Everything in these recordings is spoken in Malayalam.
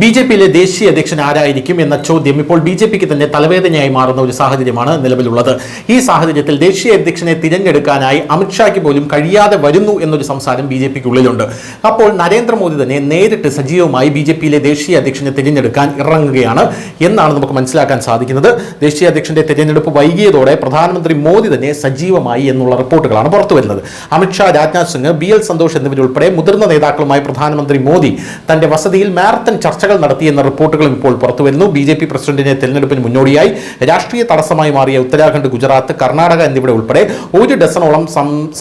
ബിജെപിയിലെ ദേശീയ അധ്യക്ഷൻ ആരായിരിക്കും എന്ന ചോദ്യം ഇപ്പോൾ ബിജെപിക്ക് തന്നെ തലവേദനയായി മാറുന്ന ഒരു സാഹചര്യമാണ് നിലവിലുള്ളത്. ഈ സാഹചര്യത്തിൽ ദേശീയ അധ്യക്ഷനെ തിരഞ്ഞെടുക്കാനായി അമിത്ഷായ്ക്ക് പോലും കഴിയാതെ വരുന്നു എന്നൊരു സംസാരം ബിജെപിക്കുള്ളിലുണ്ട്. അപ്പോൾ നരേന്ദ്രമോദി തന്നെ നേരിട്ട് സജീവമായി ബിജെപിയിലെ ദേശീയ അധ്യക്ഷനെ തിരഞ്ഞെടുക്കാൻ ഇറങ്ങുകയാണ് എന്നാണ് നമുക്ക് മനസ്സിലാക്കാൻ സാധിക്കുന്നത്. ദേശീയ അധ്യക്ഷന്റെ തിരഞ്ഞെടുപ്പ് വൈകിയതോടെ പ്രധാനമന്ത്രി മോദി തന്നെ സജീവമായി എന്നുള്ള റിപ്പോർട്ടുകളാണ് പുറത്തുവരുന്നത്. അമിത്ഷാ, രാജ്നാഥ് സിംഗ്, BL സന്തോഷ് എന്നിവരുൾപ്പെടെ മുതിർന്ന നേതാക്കളുമായി പ്രധാനമന്ത്രി മോദി തന്റെ വസതിയിൽ മാരത്തൺ ചർച്ചകൾ നടത്തിയെന്ന റിപ്പോർട്ടുകളും ഇപ്പോൾ പുറത്തുവരുന്നു. BJP പ്രസിഡന്റിനെ തെരഞ്ഞെടുപ്പിന് മുന്നോടിയായി രാഷ്ട്രീയ തടസ്സമായി മാറിയ ഉത്തരാഖണ്ഡ്, ഗുജറാത്ത്, കർണാടക എന്നിവിടെ ഉൾപ്പെടെ 1 ഡസനോളം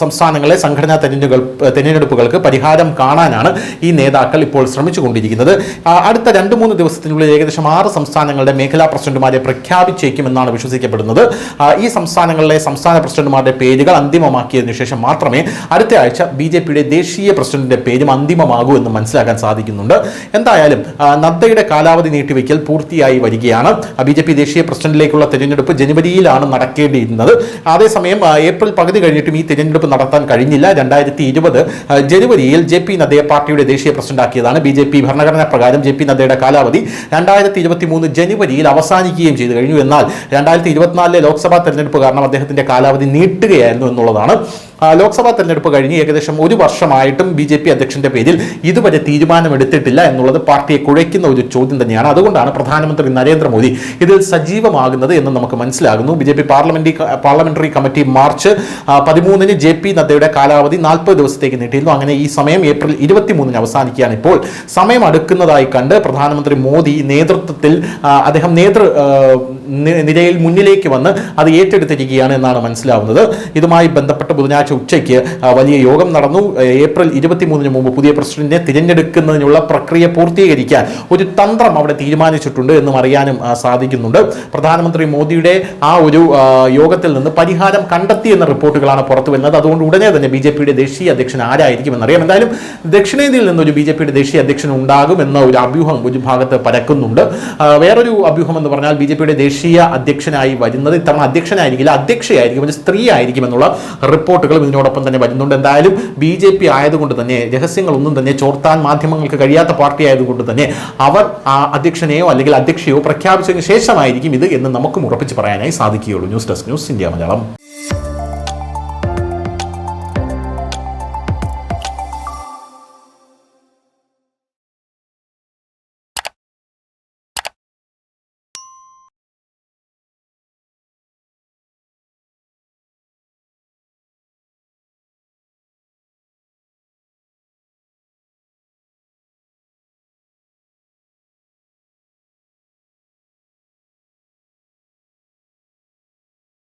സംസ്ഥാനങ്ങളെ സംഘടനാ തെരഞ്ഞെടുപ്പുകൾക്ക് പരിഹാരം കാണാനാണ് ഈ നേതാക്കൾ ഇപ്പോൾ ശ്രമിച്ചുകൊണ്ടിരിക്കുന്നത്. അടുത്ത 2-3 ദിവസത്തിനുള്ളിൽ ഏകദേശം 6 സംസ്ഥാനങ്ങളുടെ മേഖലാ പ്രസിഡന്റുമാരെ പ്രഖ്യാപിച്ചേക്കുമെന്നാണ് വിശ്വസിക്കപ്പെടുന്നത്. ഈ സംസ്ഥാനങ്ങളിലെ സംസ്ഥാന പ്രസിഡന്റുമാരുടെ പേരുകൾ അന്തിമമാക്കിയതിനു ശേഷം മാത്രമേ അടുത്ത ആഴ്ച BJPയുടെ ദേശീയ പ്രസിഡന്റിന്റെ പേരും അന്തിമമാകൂ എന്ന് മനസ്സിലാക്കാൻ സാധിക്കുന്നുണ്ട്. എന്തായാലും നദ്ദയുടെ കാലാവധി നീട്ടിവെക്കൽ പൂർത്തിയായി വരികയാണ്. BJP ദേശീയ പ്രസിഡന്റിലേക്കുള്ള തെരഞ്ഞെടുപ്പ് ജനുവരിയിലാണ് നടക്കേണ്ടിയിരുന്നത്. അതേസമയം ഏപ്രിൽ പകുതി കഴിഞ്ഞിട്ടും ഈ തെരഞ്ഞെടുപ്പ് നടത്താൻ കഴിഞ്ഞില്ല. 2020 ജനുവരിയിൽ JP നദ്ദയെ പാർട്ടിയുടെ ദേശീയ പ്രസിഡന്റാക്കിയതാണ്. BJP ഭരണഘടനാ പ്രകാരം JP നദ്ദയുടെ കാലാവധി 2023 ജനുവരിയിൽ അവസാനിക്കുകയും ചെയ്തു കഴിഞ്ഞു. എന്നാൽ 2024 ലോക്സഭാ തെരഞ്ഞെടുപ്പ് കാരണം അദ്ദേഹത്തിന്റെ കാലാവധി നീട്ടുകയായിരുന്നു എന്നുള്ളതാണ്. ലോക്സഭാ തെരഞ്ഞെടുപ്പ് കഴിഞ്ഞ് ഏകദേശം 1 വർഷമായിട്ടും BJP അധ്യക്ഷന്റെ പേരിൽ ഇതുവരെ തീരുമാനമെടുത്തിട്ടില്ല എന്നുള്ളത് പാർട്ടിയെ കുഴയ്ക്കുന്ന ഒരു ചോദ്യം തന്നെയാണ്. അതുകൊണ്ടാണ് പ്രധാനമന്ത്രി നരേന്ദ്രമോദി ഇതിൽ സജീവമാകുന്നത് എന്ന് നമുക്ക് മനസ്സിലാകുന്നു. BJP parliamentary committee March 13 JP നദ്ദയുടെ കാലാവധി 40 ദിവസത്തേക്ക് നീട്ടിയിരുന്നു. അങ്ങനെ ഈ സമയം ഏപ്രിൽ 23 അവസാനിക്കുകയാണ്. ഇപ്പോൾ സമയം അടുക്കുന്നതായി കണ്ട് പ്രധാനമന്ത്രി മോദി നേതൃത്വത്തിൽ അദ്ദേഹം നിരയിൽ മുന്നിലേക്ക് വന്ന് അത് ഏറ്റെടുത്തിരിക്കുകയാണ് എന്നാണ് മനസ്സിലാവുന്നത്. ഇതുമായി ബന്ധപ്പെട്ട് ബുധനാഴ്ച ഉച്ചയ്ക്ക് വലിയ യോഗം നടന്നു. ഏപ്രിൽ 23 മുമ്പ് പുതിയ പ്രസിഡന്റിനെ തിരഞ്ഞെടുക്കുന്നതിനുള്ള പ്രക്രിയ പൂർത്തീകരിക്കാൻ ഒരു തന്ത്രം അവിടെ തീരുമാനിച്ചിട്ടുണ്ട് എന്നും അറിയാനും സാധിക്കുന്നുണ്ട്. പ്രധാനമന്ത്രി മോദിയുടെ ആ ഒരു യോഗത്തിൽ നിന്ന് പരിഹാരം കണ്ടെത്തി എന്ന റിപ്പോർട്ടുകളാണ് പുറത്തു വരുന്നത്. അതുകൊണ്ട് ഉടനെ തന്നെ BJPയുടെ ദേശീയ അധ്യക്ഷൻ ആരായിരിക്കും എന്നറിയാം. എന്തായാലും ദക്ഷിണേന്ത്യയിൽ നിന്നൊരു BJPയുടെ ദേശീയ അധ്യക്ഷൻ ഉണ്ടാകും എന്ന ഒരു അഭ്യൂഹം ഒരു ഭാഗത്ത് പരക്കുന്നുണ്ട്. വേറൊരു അഭ്യൂഹം എന്ന് പറഞ്ഞാൽ BJPയുടെ ദേശീയ അധ്യക്ഷനായി വരുന്നത് ഇത്തവണ അധ്യക്ഷനായിരിക്കില്ല, അധ്യക്ഷയായിരിക്കും, ഒരു സ്ത്രീ ആയിരിക്കും എന്നുള്ള റിപ്പോർട്ടുകൾ ഇതിനോടൊപ്പം തന്നെ വരുന്നുണ്ട്. എന്തായാലും BJP ആയതുകൊണ്ട് തന്നെ രഹസ്യങ്ങളൊന്നും തന്നെ ചോർത്താൻ മാധ്യമങ്ങൾക്ക് കഴിയാത്ത പാർട്ടി ആയതുകൊണ്ട് തന്നെ അവർ ആ അധ്യക്ഷനെയോ അല്ലെങ്കിൽ അധ്യക്ഷയോ പ്രഖ്യാപിച്ചതിന് ശേഷമായിരിക്കും ഇത് എന്ന് നമുക്കും ഉറപ്പിച്ച് പറയാനായി സാധിക്കുകയുള്ളൂ. News desk, news India Malayalam.